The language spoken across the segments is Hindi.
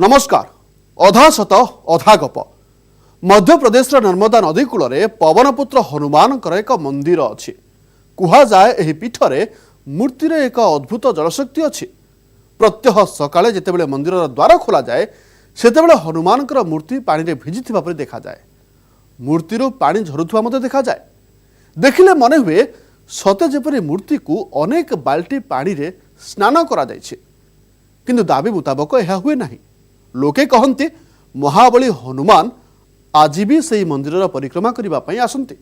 नमस्कार। अधा सत अधा गप। मध्य प्रदेश नर्मदा नदी कूल पवनपुत्र हनुमान एक मंदिर अच्छी कहुए यह पीठरे मूर्तिर एक अद्भुत जलशक्ति अच्छी। प्रत्यह सकाळे जितेबाला मंदिर द्वार खोल जाए सेतेबाला हनुमान मूर्ति पानी में भिजी देखा जाए। मूर्तिर पानी झरुवा देखा जाए। देखिले मन हुए सते जेपरी मूर्ति को अनेक बाल्टी पानी रे स्नान करा जायछि, किंतु दाबी मुताबक यह हुए नहीं। लोके कहते महाबली हनुमान आज भी से मंदिर परिक्रमा करने आसती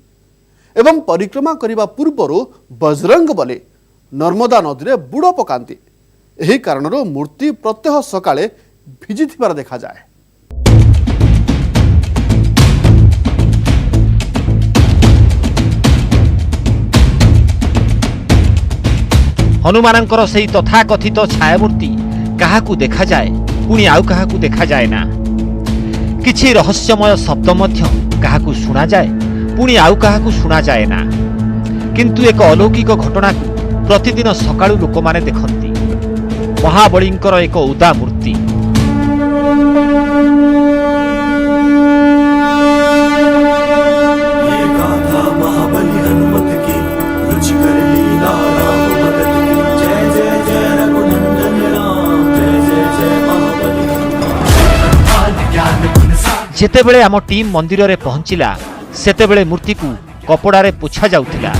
एवं परिक्रमा करने पूर्वर बजरंग बली नर्मदा नदी में बुड़ पकाती। यही कारण मूर्ति प्रत्यह सकाळे भिजी देखा जाए। हनुमानंकर सही तथाकथित छायामूर्ति काहाकू देखा जाए पुणी आउ काहाकू देखा जाए ना। किछि रहस्यमय शब्द मध्य काहाकू सुना जाए पुणी आउ काहाकू सुना जाए ना। किंतु एक अलौकिक घटना को प्रतिदिन सकाळु लोक माने देखंती। महाबलींकर एक उदा मूर्ति। जेतेबेले आम टीम मंदिर रे पहुंचिला सेतेबेले मूर्ति को कपड़ा रे पोछा जाउथिला।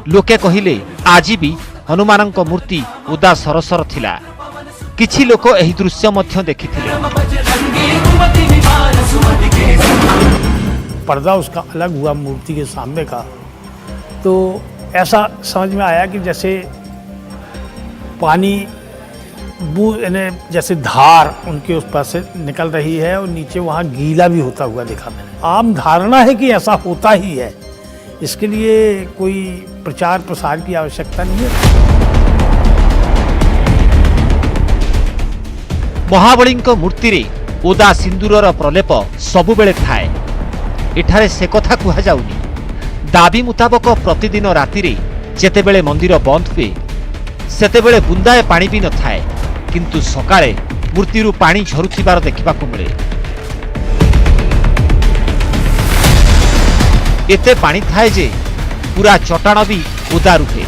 लोके कहिले आज भी हनुमानंक मूर्ति उदा सरसर थिला। किछि लोक एही दृश्य मध्य देखिथिले। पर्दा उसका अलग हुआ मूर्ति के सामने का, तो ऐसा समझ में आया कि जैसे पानी जैसे धार उनके उस पास से निकल रही है और नीचे वहाँ गीला भी होता हुआ देखा मैंने। आम धारणा है कि ऐसा होता ही है, इसके लिए कोई प्रचार प्रसार की आवश्यकता नहीं है। महाबलींक मूर्ति रे ओदा सिंदूरर प्रलेप सबुबेले थाए। एठारे से कथा कुहा जाउनी। दाबी मुताबक प्रतिदिन राति रे जेतेबेले मंदिर बंद हुए सेतेबेले बुंदाए पानी भी न थाए, किंतु सकाळे मूर्तिरु पानी झरुथिबार देखिबाकू मिले। एते पानी थाए जे पूरा चटाण भी ओदा रुहे।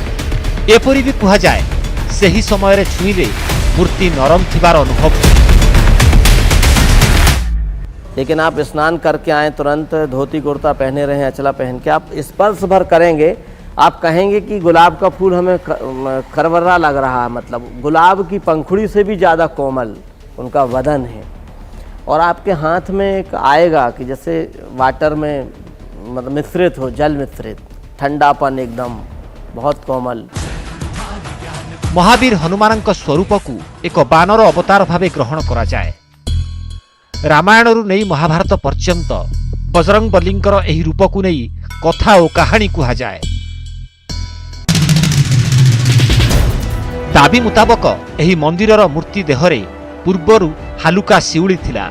एपरि भी कुहा जाए सही समय रे छुईले मूर्ति नरम थिबार अनुभव। लेकिन आप स्नान करके आए, तुरंत धोती कुर्ता पहने रहे, अचला पहन के आप स्पर्श भर करेंगे, आप कहेंगे कि गुलाब का फूल हमें खरवरा लग रहा है। मतलब गुलाब की पंखुड़ी से भी ज़्यादा कोमल उनका वदन है। और आपके हाथ में एक आएगा कि जैसे वाटर में मतलब मिश्रित हो, जल मिश्रित, ठंडापन एकदम बहुत कोमल। महावीर हनुमानंक स्वरूप को एक बानर अवतार भावे ग्रहण करा जाए। रामायणरू नहीं महाभारत पर्यंत बजरंग बलींकर एही रूप को नहीं कथा और कहानी कुहा जाए। दाबी मुताबक एही मंदिरर मूर्ति देहरे पूर्वरु हालुका शिउली थिला,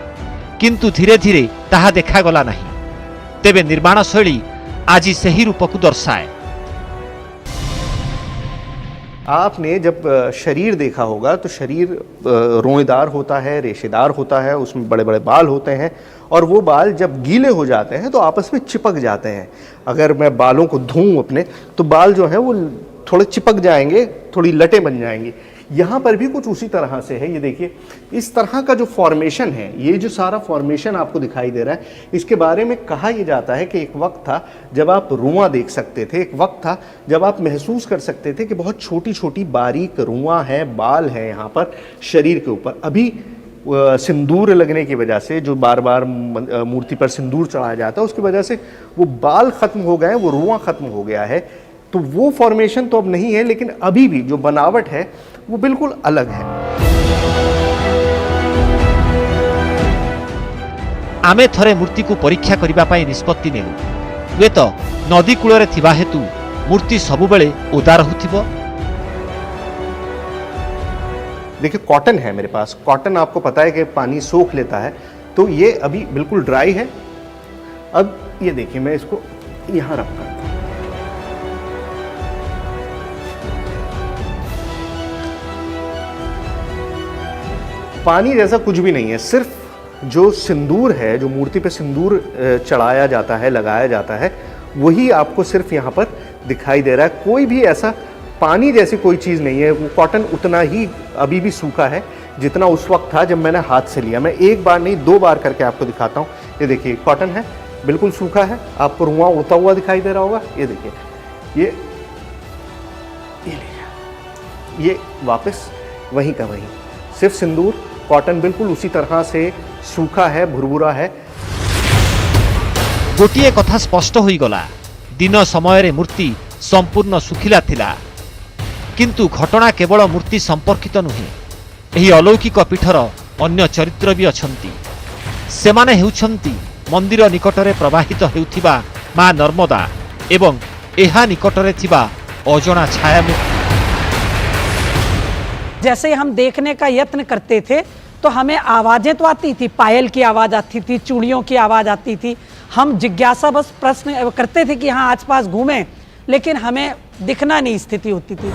किंतु धीरे धीरे ताहा देखा गला नहीं। तेबे निर्माण शैली आज सही रूप को दर्शाए। आपने जब शरीर देखा होगा तो शरीर रोएदार होता है, रेशेदार होता है, उसमें बड़े बड़े बाल होते हैं और वो बाल जब गीले हो जाते हैं तो आपस में चिपक जाते हैं। अगर मैं बालों को धोऊं अपने तो बाल जो हैं वो थोड़े चिपक जाएंगे, थोड़ी लटें बन जाएंगी। यहाँ पर भी कुछ उसी तरह से है। ये देखिए इस तरह का जो फॉर्मेशन है, ये जो सारा फॉर्मेशन आपको दिखाई दे रहा है, इसके बारे में कहा यह जाता है कि एक वक्त था जब आप रुआं देख सकते थे, एक वक्त था जब आप महसूस कर सकते थे कि बहुत छोटी छोटी बारीक रुआं है, बाल है यहाँ पर शरीर के ऊपर। अभी सिंदूर लगने की वजह से, जो बार बार मूर्ति पर सिंदूर चढ़ाया जाता है, उसकी वजह से वो बाल खत्म हो गए, वो रुआं खत्म हो गया है। तो वो फॉर्मेशन तो अब नहीं है, लेकिन अभी भी जो बनावट है वो बिल्कुल अलग है। आमे थरे मूर्ति को परीक्षा करिबा पाई निष्पत्ति नेलु। वे तो नदी कूलरे थिबा हेतु मूर्ति सबुबेले ओदा रहुथिबो। देखिए कॉटन है मेरे पास। कॉटन आपको पता है कि पानी सोख लेता है, तो ये अभी बिल्कुल ड्राई है। अब ये देखिए मैं इसको यहाँ रखता हूँ। पानी जैसा कुछ भी नहीं है, सिर्फ जो सिंदूर है, जो मूर्ति पे सिंदूर चढ़ाया जाता है, लगाया जाता है, वही आपको सिर्फ यहाँ पर दिखाई दे रहा है। कोई भी ऐसा पानी जैसी कोई चीज़ नहीं है। वो कॉटन उतना ही अभी भी सूखा है जितना उस वक्त था जब मैंने हाथ से लिया। मैं एक बार नहीं 2 बार करके आपको दिखाता हूँ। ये देखिए कॉटन है, बिल्कुल सूखा है, आपको रुआं उड़ता हुआ दिखाई दे रहा होगा। ये देखिए, ये लीजिए, ये वापस वहीं का वहीं, सिर्फ सिंदूर, कॉटन बिल्कुल उसी तरह से सूखा है, भुरभुरा है। गोटे कथा स्पष्ट हो गला, दिन समय मूर्ति संपूर्ण सुखिला थिला, किंतु घटना केवल मूर्ति संपर्कित नुहे। एही अलौकिक पीठर अन्य चरित्र भी अछंती। सेमाने हेउछंती मंदिर निकटरे प्रवाहित हेउथिबा मां नर्मदा एवं एहा निकटरे थिबा अजଣା छायामूर्ति। जैसे हम देखने का यत्न करते थे तो हमें आवाजें तो आती थी, पायल की आवाज आती थी, चूड़ियों की आवाज आती थी। हम जिज्ञासा बस प्रश्न करते थे कि हाँ आसपास घूमें, लेकिन हमें दिखना नहीं स्थिति होती थी।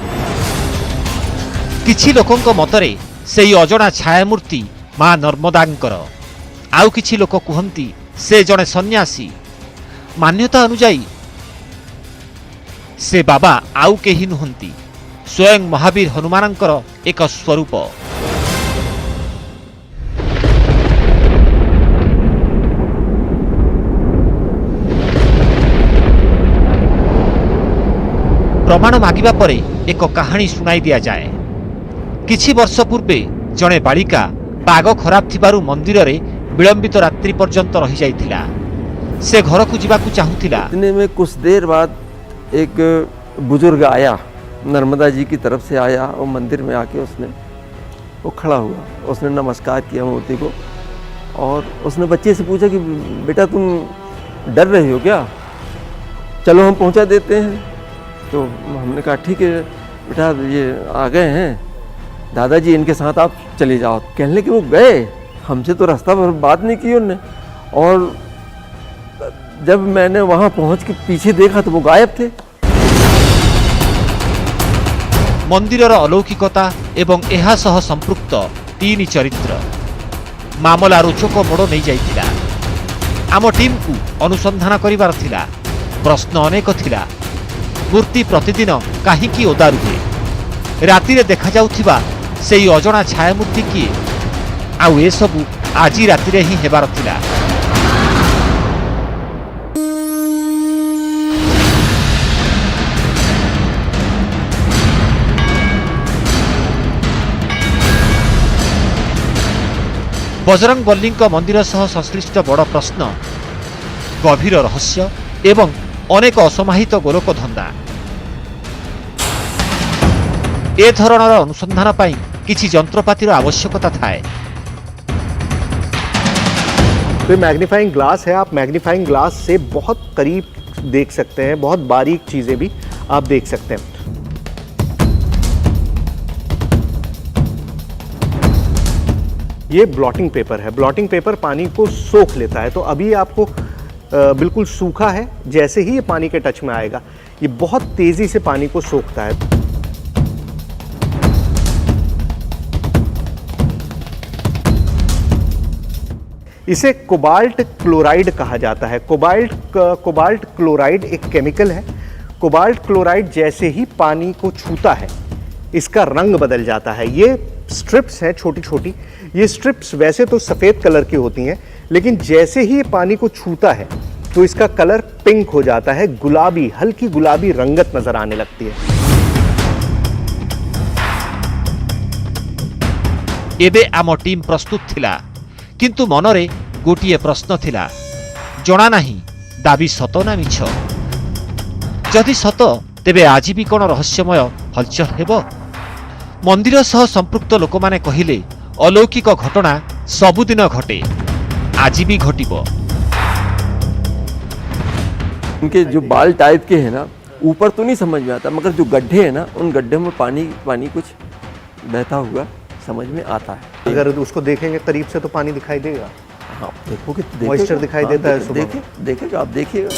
किछि लोकंक मतरे सेई अजଣା छायामूर्ति मां नर्मदांकर, आउ किछि लोक कुहंती से जणे सन्यासी। मान्यता अनुजाई से बाबा आउ केही नुहंती, स्वयं महावीर हनुमानंकर एक स्वरूप। प्रमाण मागिबा परे एक कहानी सुनाई दिया जाए। किछि वर्ष पूर्वे जणे बालिका पाग खराब थिबारु मंदिर रे विलंबित रात्रि पर्यंत रही जाइथिला। से घर को जीवा को चाहूथिला। इतने में कुछ देर बाद एक बुजुर्ग आया, नर्मदा जी की तरफ से आया और मंदिर में आके उसने वो खड़ा हुआ, उसने नमस्कार किया मूर्ति को और उसने बच्चे से पूछा कि बेटा तुम डर रही हो क्या, चलो हम पहुंचा देते हैं। तो हमने कहा ठीक है बेटा, ये आ गए हैं दादाजी, इनके साथ आप चले जाओ। कहने कि वो गए, हमसे तो रास्ता भर बात नहीं की उन्होंने। और जब मैंने वहां पहुंच के पीछे देखा तो वो गायब थे। मंदिरर अलौकिकता एवं एहा सह संपृक्त 3 चरित्र मामला रोचक मोड़ नहीं जाइथिला। आम टीम को अनुसंधान करिवार थिला। प्रश्न अनेक थिला। मूर्ति प्रतिदिन काहींकि ओदा रुहे, राति रे देखा जाउथिबा सेई अजଣା छायामूर्ति किए, आउ ए सबु आजी राति रे ही हेबार थिला। बजरंग बल्ली मंदिर सह संश्लिष्ट बड़ प्रश्न, गभीर रहस्य एवं अनेक असमाहित गोलक धंदा। ए धरणर अनुसंधान पाई किछि जंत्रपातिर आवश्यकता थाए। तो मैग्नीफाइंग ग्लास है, आप मैग्नीफाइंग ग्लास से बहुत करीब देख सकते हैं, बहुत बारीक चीजें भी आप देख सकते हैं। ये ब्लॉटिंग पेपर है। ब्लॉटिंग पेपर पानी को सोख लेता है। तो अभी आपको बिल्कुल सूखा है, जैसे ही ये पानी के टच में आएगा ये बहुत तेजी से पानी को सोखता है। इसे कोबाल्ट क्लोराइड कहा जाता है। कोबाल्ट क्लोराइड एक केमिकल है। कोबाल्ट क्लोराइड जैसे ही पानी को छूता है इसका रंग बदल जाता है। ये स्ट्रिप्स हैं छोटी छोटी। ये स्ट्रिप्स वैसे तो सफ़ेद कलर की होती हैं, लेकिन जैसे ही ये पानी को छूता है तो इसका कलर पिंक हो जाता है, गुलाबी, हल्की गुलाबी रंगत नजर आने लगती है। एबे आम टीम प्रस्तुत थिला, किंतु मनरे गोटिए प्रश्न थिला, जना नाही दाबी सत ना मिछ। जदि सत तेबे आज भी कोन रहस्यमय हलचल हेबो। मंदिर सह संपृक्त लोक माने कहिले अलौकिक घटना सबुदिन घटे, आज भी घटिबो। उनके जो बाल टाइप के हैं ना, ऊपर तो नहीं समझ में आता, मगर जो गड्ढे हैं ना, उन गड्ढे में पानी कुछ बहता हुआ समझ में आता है। अगर उसको देखेंगे करीब से तो पानी दिखाई देगा। हाँ देखोगे, मॉइस्चर दिखाई देता है सुबह। देखेगा, आप देखिएगा।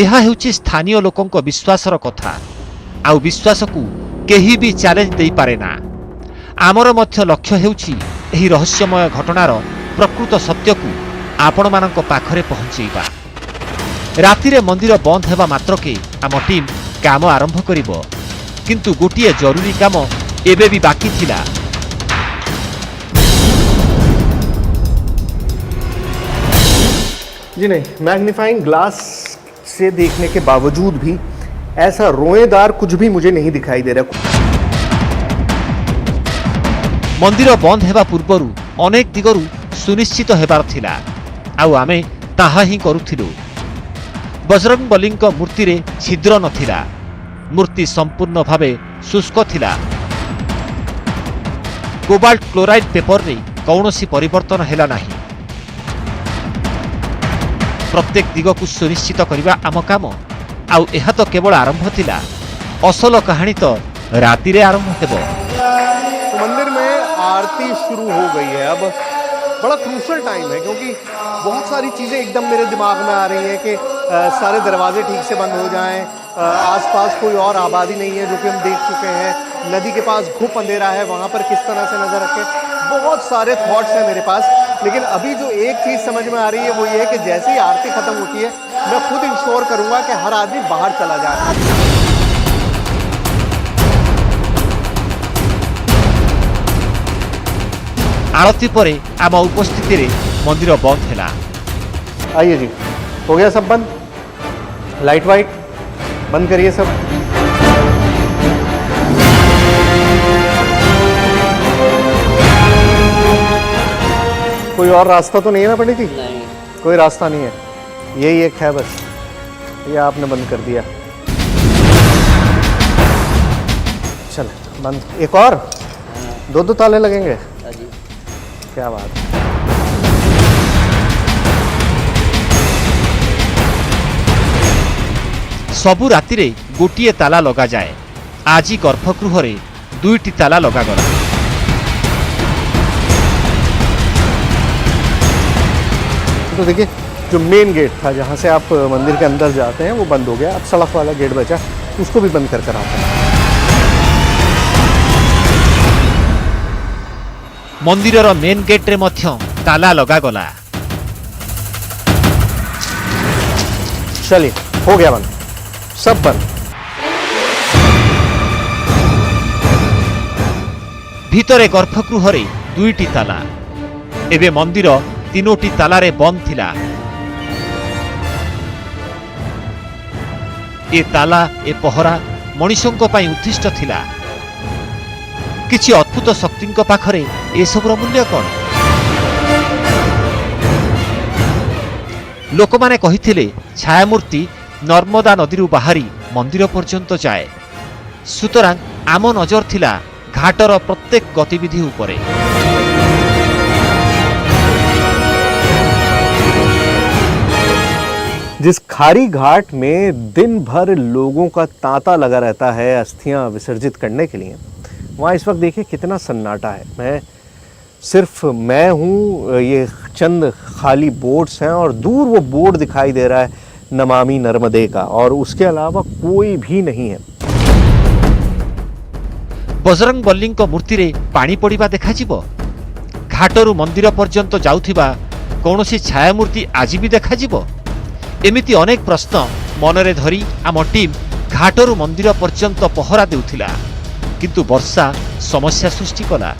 ଏହା ହେଉଛି ସ୍ଥାନୀୟ ଲୋକଙ୍କ ବିଶ୍ୱାସର କଥା। ଆଉ ବିଶ୍ୱାସକୁ କେହି ବି ଚ୍ୟାଲେଞ୍ଜ ଦେଇପାରେ ନା। ଆମର ମଧ୍ୟ ଲକ୍ଷ୍ୟ ହେଉଛି ଏହି ରହସ୍ୟମୟ ଘଟଣାର ପ୍ରକୃତ ସତ୍ୟକୁ ଆପଣମାନଙ୍କ ପାଖରେ ପହଞ୍ଚାଇବା। ରାତିରେ ମନ୍ଦିର ବନ୍ଦ ହେବା ମାତ୍ରକେ ଆମ ଟିମ୍ କାମ ଆରମ୍ଭ କରିବ। କିନ୍ତୁ ଗୋଟିଏ ଜରୁରୀ କାମ ଏବେ ବି ବାକି ଥିଲା। जी नहीं, मैग्नीफाइंग ग्लास से देखने के बावजूद भी ऐसा रोएदार कुछ भी मुझे नहीं दिखाई दे रहा। ମନ୍ଦିର ବନ୍ଦ ହେବା ପୂର୍ବରୁ ଅନେକ ଦିଗରୁ ସୁନିଶ୍ଚିତ ହେବାର ଥିଲା, ଆଉ ଆମେ ତାହା ହିଁ କରୁଥିଲୁ। ବଜରଙ୍ଗବଲୀଙ୍କ ମୂର୍ତ୍ତିରେ ଛିଦ୍ର ନଥିଲା। ମୂର୍ତ୍ତି ସମ୍ପୂର୍ଣ୍ଣ ଭାବେ ଶୁଷ୍କ ଥିଲା। କୋବାଲ୍ଟ କ୍ଲୋରାଇଡ୍ ପେପରରେ କୌଣସି ପରିବର୍ତ୍ତନ ହେଲା ନାହିଁ। ପ୍ରତ୍ୟେକ ଦିଗକୁ ସୁନିଶ୍ଚିତ କରିବା ଆମ କାମ। ଆଉ ଏହା ତ କେବଳ ଆରମ୍ଭ ଥିଲା। ଅସଲ କାହାଣୀ ତ ରାତିରେ ଆରମ୍ଭ ହେବ। तो मंदिर में आरती शुरू हो गई है। अब बड़ा क्रूशल टाइम है क्योंकि बहुत सारी चीज़ें एकदम मेरे दिमाग में आ रही हैं कि सारे दरवाजे ठीक से बंद हो जाएं, आसपास कोई और आबादी नहीं है जो कि हम देख चुके हैं, नदी के पास घुप अंधेरा है, वहाँ पर किस तरह से नज़र रखें। बहुत सारे थॉट्स हैं मेरे पास, लेकिन अभी जो एक चीज़ समझ में आ रही है वो ये है कि जैसे ही आरती ख़त्म होती है मैं खुद इंश्योर करूँगा कि हर आदमी बाहर चला जाए। आरती पर आम उपस्थिति रे मंदिर बंद है। आइए जी, हो गया सब बंद। लाइट वाइट बंद करिए सब। कोई और रास्ता तो नहीं है ना पंडित जी? नहीं, कोई रास्ता नहीं है, यही एक है बस। ये आपने बंद कर दिया। चल बंद। एक और दो ताले लगेंगे। क्या बात है। सबु राति रे गोटिए ताला लगा जाए। आज गर्भगृह रे 2टी ताला लगागला। तो देखिए, जो मेन गेट था जहाँ से आप मंदिर के अंदर जाते हैं वो बंद हो गया। अब सड़क वाला गेट बचा, उसको भी बंद कर आता है। मंदिर मेन गेट रे मध्य ताला लगागला। चलिए, हो गया बंद, सब बंद। भितरे गर्भगृह रे 2टी ताला। एबे मंदिर 3टी ताला रे बंद थिला। ए ताला ए पहरा मनुष्यों पाई उद्दिष्ट थिला। किछि अद्भुत शक्तिंक पाखरे ए सबर मूल्य कौन? लोक माने कहिथिले छायामूर्ति नर्मदा नदी बाहरी मंदिर पर्यंत जाए। सुतरां आम नजर थिला घाटर प्रत्येक गतिविधि उपरे। जिस खारी घाट में दिन भर लोगों का तांता लगा रहता है अस्थियां विसर्जित करने के लिए, वहाँ इस वक्त देखिए कितना सन्नाटा है। सिर्फ मैं हूँ, ये चंद खाली बोर्ड्स हैं और दूर वो बोर्ड दिखाई दे रहा है नमामि नर्मदे का, और उसके अलावा कोई भी नहीं है। बजरंगबली मूर्ति रे पानी पड़िबा देखा जिवो। घाटरू मंदिर पर्यंत जाउथिबा कौनसी छायामूर्ति आज भी देखा जिवो। एमिति अनेक प्रश्न मनरे धरी आम टीम घाटरू मंदिर पर्यंत पहरा देउथिला, किंतु वर्षा समस्या सृष्टि कला।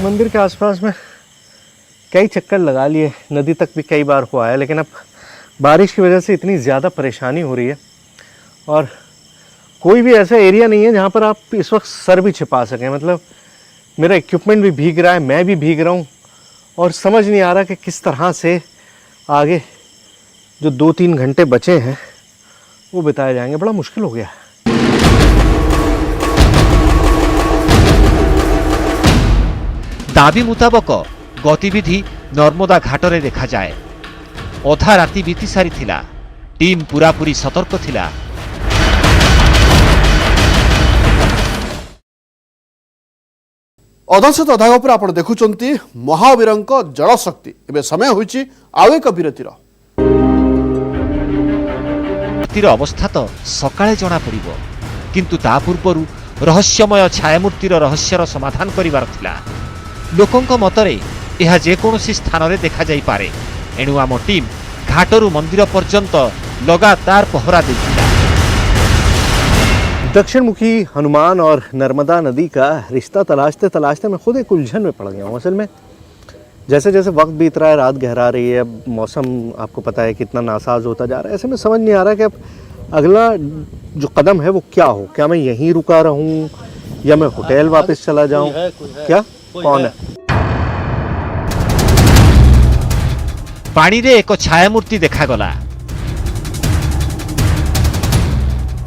मंदिर के आसपास में कई चक्कर लगा लिए, नदी तक भी कई बार हुआ है, लेकिन अब बारिश की वजह से इतनी ज़्यादा परेशानी हो रही है और कोई भी ऐसा एरिया नहीं है जहाँ पर आप इस वक्त सर भी छिपा सकें। मतलब मेरा इक्विपमेंट भी भीग रहा है, मैं भी भीग रहा हूँ और समझ नहीं आ रहा कि किस तरह से आगे जो 2-3 घंटे बचे हैं वो बिताए जाएंगे। बड़ा मुश्किल हो गया है। दाबी मुताबक गतिविधि नर्मदा घाटरे देखा जाए। अधा राति बीती सारी थिला। टीम पूरापूरी सतर्क थिला। ଅଧାଶତ ଅଧା ଉପରେ ଆପଣ ଦେଖୁଛନ୍ତି ମହାବୀରଙ୍କ ଜଳଶକ୍ତି। ଏବେ ସମୟ ହୋଇଛି ଆଉ ଏକ ବିରତିର। ମୂର୍ତ୍ତିର ଅବସ୍ଥା ତ ସକାଳେ ଜଣାପଡ଼ିବ, କିନ୍ତୁ ତା ପୂର୍ବରୁ ରହସ୍ୟମୟ ଛାୟାମୂର୍ତ୍ତିର ରହସ୍ୟର ସମାଧାନ କରିବାର ଥିଲା। ଲୋକଙ୍କ ମତରେ ଏହା ଯେକୌଣସି ସ୍ଥାନରେ ଦେଖାଯାଇପାରେ। ଏଣୁ ଆମ ଟିମ୍ ଘାଟରୁ ମନ୍ଦିର ପର୍ଯ୍ୟନ୍ତ ଲଗାତାର ପହରା ଦେଇଥିଲା। दक्षिण मुखी हनुमान और नर्मदा नदी का रिश्ता तलाशते तलाशते मैं खुद एक उलझन में पड़ गया हूँ। असल में जैसे जैसे वक्त बीत रहा है, रात गहरा रही है, मौसम आपको पता है कितना नासाज होता जा रहा है, ऐसे में समझ नहीं आ रहा कि अब अगला जो कदम है वो क्या हो। क्या मैं यहीं रुका रहूं या मैं होटल वापस चला जाऊं? क्या कौन है? पानी रे एक छायामूर्ति देखागला।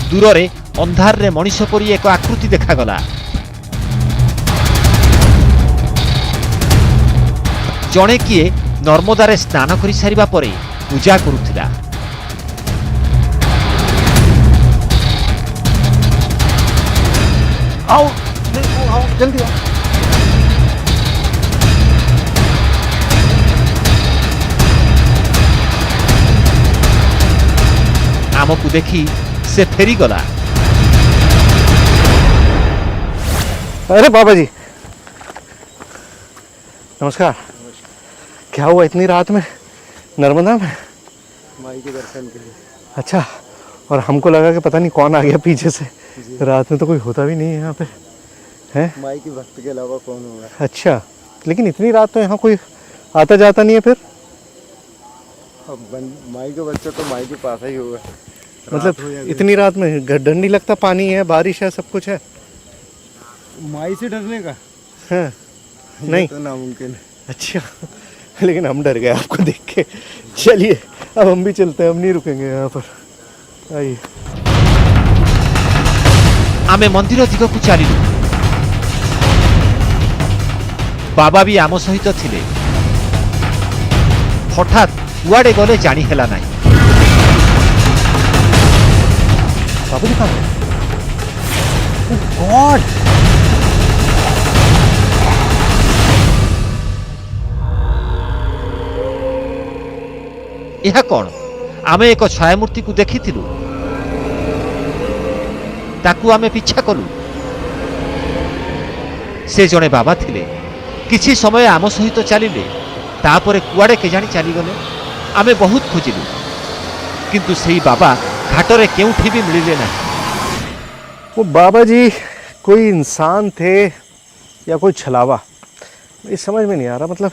दूर रे अंधार रे मनीष परी एक आकृति देखागला। जणे किए नर्मदारे स्नान करि सारिबा परे पूजा करुथिला। आओ आओ जल्दी आओ। आमकु देखी से फेरी गला। अरे बाबा जी नमस्कार। क्या हुआ इतनी रात में नर्मदा में? माई के दर्शन के लिए। अच्छा, और हमको लगा कि पता नहीं कौन आ गया पीछे से। रात में तो कोई होता भी नहीं है यहाँ पे, हैं? माई के भक्त के अलावा कौन होगा? अच्छा, लेकिन इतनी रात तो यहाँ कोई आता जाता नहीं है फिर? अब माई के बच्चे तो माई के पास ही होगा। मतलब इतनी रात में डर नहीं लगता? पानी है, बारिश है, सब कुछ है। माई से डरने का हाँ, नहीं तो नामुमकिन है। अच्छा, लेकिन हम डर गए आपको देख के। चलिए अब हम भी चलते हैं, हम नहीं रुकेंगे यहाँ पर। आइए। आमे मंदिर दिग को चलिलु। बाबा भी आम सहित थिले। हठात कुआडे गले जानी हेला नाही। बाबू जी कहाँ? गॉड! यह कौन? आमे एक छायामूर्ति को देखिथिलु। ताकू आमे पीछा कलु। से जने बाबा थिले। किछि समय आम सहित चलिले। तापरे कुआडे केजानी चली गले। आमे बहुत खोजिलु, किंतु सेही बाबा घाटरे केउठी भी मिलिले नाही। वो बाबा जी कोई इंसान थे या कोई छलावा, ये समझ में नहीं आ रहा। मतलब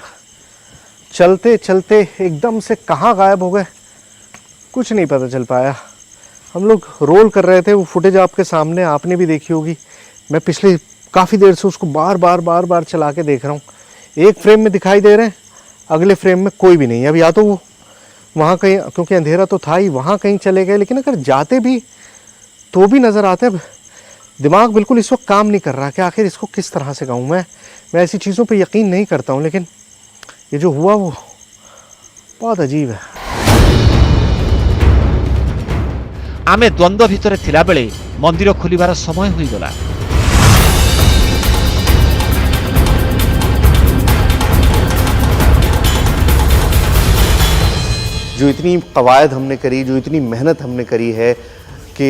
चलते चलते एकदम से कहाँ गायब हो गए, कुछ नहीं पता चल पाया। हम लोग रोल कर रहे थे, वो फुटेज आपके सामने, आपने भी देखी होगी। मैं पिछले काफ़ी देर से उसको बार बार चला के देख रहा हूँ। एक फ्रेम में दिखाई दे रहे हैं, अगले फ्रेम में कोई भी नहीं है। अब या तो वो वहाँ कहीं, क्योंकि अंधेरा तो था ही, वहाँ कहीं चले गए, लेकिन अगर जाते भी तो भी नज़र आते। अब दिमाग बिल्कुल इस वक्त काम नहीं कर रहा कि आखिर इसको किस तरह से कहूँ। मैं ऐसी चीज़ों पे यकीन नहीं करता हूँ, लेकिन ये जो हुआ वो बहुत अजीब है। आमे द्वंद्व भितरे थिला बेले मंदिर खोलिबार समय होई गला। जो इतनी कवायद हमने करी, जो इतनी मेहनत हमने करी है कि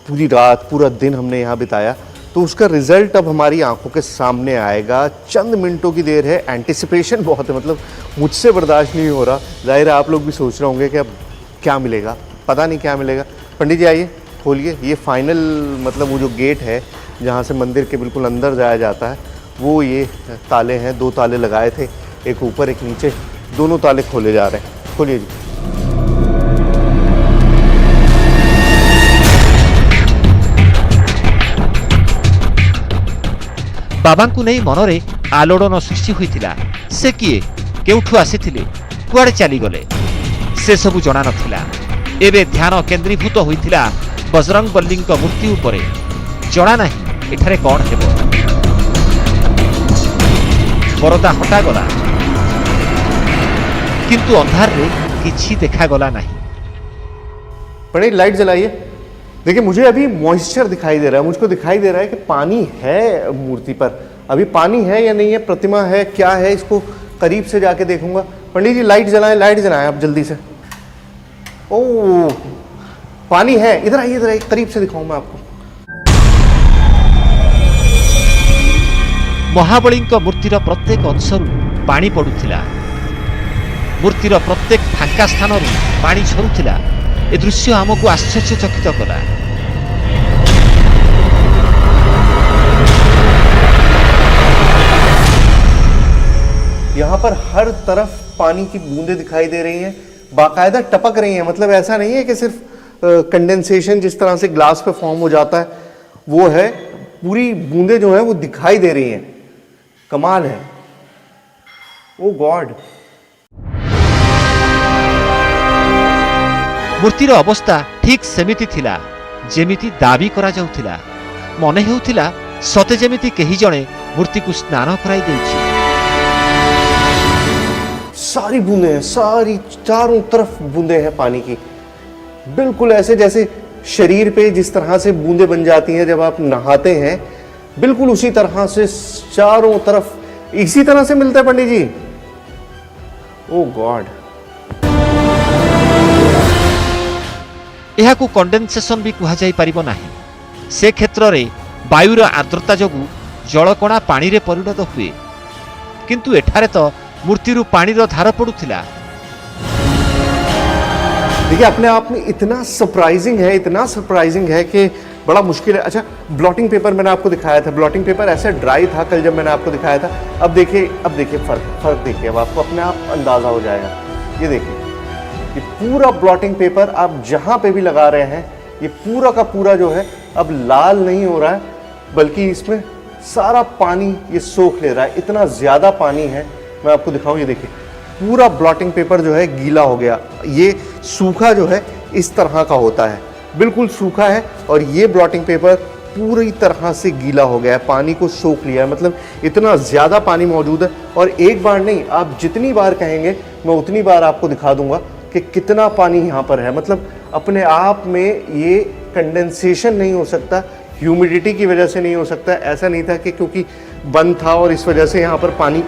पूरी रात पूरा दिन हमने यहाँ बिताया, तो उसका रिजल्ट अब हमारी आंखों के सामने आएगा। चंद मिनटों की देर है, एंटिसिपेशन बहुत है। मतलब मुझसे बर्दाश्त नहीं हो रहा। जाहिर है आप लोग भी सोच रहे होंगे कि अब क्या मिलेगा, पता नहीं क्या मिलेगा। पंडित जी आइए, खोलिए। ये फाइनल मतलब वो जो गेट है जहाँ से मंदिर के बिल्कुल अंदर जाया जाता है, वो ये ताले हैं। 2 ताले लगाए थे, एक ऊपर एक नीचे, दोनों ताले खोले जा रहे हैं। खोलिए जी। बाबा को नहीं मनरे आलोड़न सृष्टि होइतिला। से किए, केउठु आसीथिले, कुआडे चली गले, से सबु जणा नथिला। एबे ध्यान केंद्रीभूत होइतिला बजरंग बल्लीक मूर्ति उपरे। जणा नाही एठारे कौन हेबो। परदा हटा गला, किंतु अंधार रे किछि देखा गला नाही। पंडित लाइट जलाइए। देखिए मुझे अभी मॉइस्चर दिखाई दे रहा है, मुझको दिखाई दे रहा है कि पानी है मूर्ति पर। अभी पानी है या नहीं है, प्रतिमा है क्या है, इसको करीब से जाके देखूंगा। पंडित जी लाइट जलाएं आप जल्दी से। ओह पानी है, इधर आइए करीब से दिखाऊं मैं आपको। महाबळीଙ୍କ मूर्तिर प्रत्येक अंशरू पानी पड़ुथिला। मूर्तिर प्रत्येक फांका स्थानरू पानी झरुथिला। ए दृश्य आमको आश्चर्यचकित कला। यहाँ पर हर तरफ पानी की बूंदें दिखाई दे रही हैं, बाकायदा टपक रही हैं। मतलब ऐसा नहीं है कि सिर्फ कंडेंसेशन जिस तरह से ग्लास पे फॉर्म हो जाता है वो है, पूरी बूंदें जो है वो दिखाई दे रही हैं। कमाल है। ओ गॉड। मूर्तिर अवस्था ठीक सेमिति थिला जेमिति दाबी करा जाउथिला। मने हेउथिला सते जेमिति केही जणे मूर्ति को स्नान कराई देउछि। सारी बूंदें हैं, सारी चारों तरफ बूंदें हैं पानी की, बिल्कुल ऐसे जैसे शरीर पे जिस तरह से बूंदें बन जाती हैं जब आप नहाते हैं, बिल्कुल उसी तरह से चारों तरफ इसी तरह से मिलता है पंडित जी। ओ गॉड। एहाकू कंडेंसेशन भी कुहा जाई परिबो नाही। से क्षेत्र रे वायुर आर्द्रता जोगु जलकणा पानी रे परिणत हुए, किंतु एठारे तो मूर्तिरु पानीर धार पड़ुथिला। देखिए अपने आप में इतना सरप्राइजिंग है कि बड़ा मुश्किल है। अच्छा ब्लॉटिंग पेपर मैंने आपको दिखाया था, ब्लॉटिंग पेपर ऐसा ड्राई था कल जब मैंने आपको दिखाया था। अब देखिए फर्क देखिए, अब आपको अपने आप अंदाजा हो जाएगा। ये देखिए ये पूरा ब्लॉटिंग पेपर आप जहां पे भी लगा रहे हैं ये पूरा का पूरा जो है अब लाल नहीं हो रहा है, बल्कि इसमें सारा पानी ये सोख ले रहा है। इतना ज्यादा पानी है, मैं आपको दिखाऊं। ये देखिए पूरा ब्लॉटिंग पेपर जो है गीला हो गया। ये सूखा जो है इस तरह का होता है, बिल्कुल सूखा है, और ये ब्लॉटिंग पेपर पूरी तरह से गीला हो गया है, पानी को सोख लिया है। मतलब इतना ज़्यादा पानी मौजूद है। और एक बार नहीं, आप जितनी बार कहेंगे मैं उतनी बार आपको दिखा दूंगा कि कितना पानी यहाँ पर है। मतलब अपने आप में ये कंडेंसेशन नहीं हो सकता, ह्यूमिडिटी की वजह से नहीं हो सकता। ऐसा नहीं था कि क्योंकि बंद था और इस वजह से यहाँ पर पानी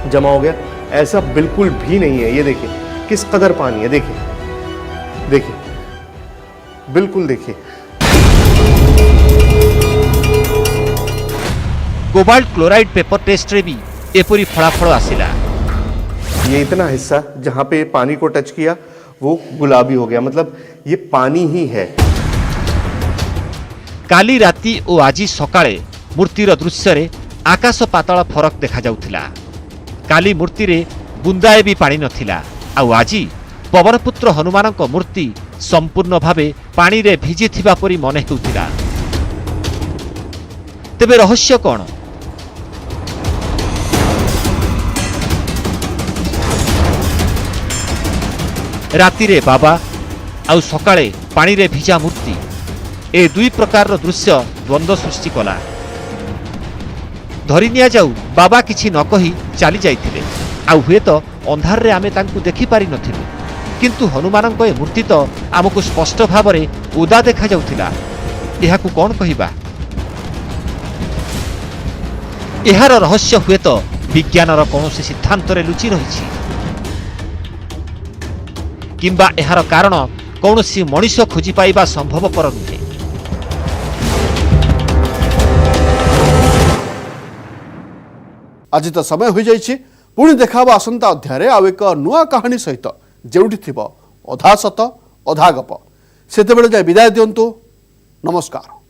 जमा हो गया, ऐसा बिल्कुल भी नहीं है। ये देखिए किस कदर पानी है, देखिए बिल्कुल देखिए। कोबाल्ट क्लोराइड पेपर टेस्ट रे भी एपरी फलाफल आसिला। ये इतना हिस्सा जहां पे पानी को टच किया वो गुलाबी हो गया, मतलब ये पानी ही है। काली राती और आज सकाळे मूर्तिर दृश्य रे आकाश पाताल फरक देखा जाउथिला। काली मूर्ति रे बुंदाए भी पानी नथिला, आउ आजी पवनपुत्र हनुमान मूर्ति संपूर्ण भावे पानी रे भिजी थिबा परी मने हेउथिला। तेबे रहस्य कौन? राति रे बाबा आउ सकाळे पानी रे भिजा मूर्ति, ए दुई प्रकार दृश्य द्वंद्व सृष्टि कला। धरी निया जाऊ बाबा किछि न कही चली जाइथिले, आउ हुए तो अंधार रे आमे तांकु देखि पारि नथिलु, किंतु हनुमानंक ए मूर्ति तो आमको स्पष्ट भावरे उदा देखा जाउथिला। एहाकु कोन कहिबा? एहार रहस्य हुए तो विज्ञानर कौनसी सिद्धांत रे लुचि रहिछि, किंबा एहार कारण कौनसी मनीष खोजी पाइबा संभवपर नुहे। आज तो समय हो जाइए, पुणी देखा आसंता अध्याय आउ एक नुआ कहानी सहित जोटी थिबो अधा सत अधा गप। सेतेबेले जाय विदाय दियंतु। नमस्कार।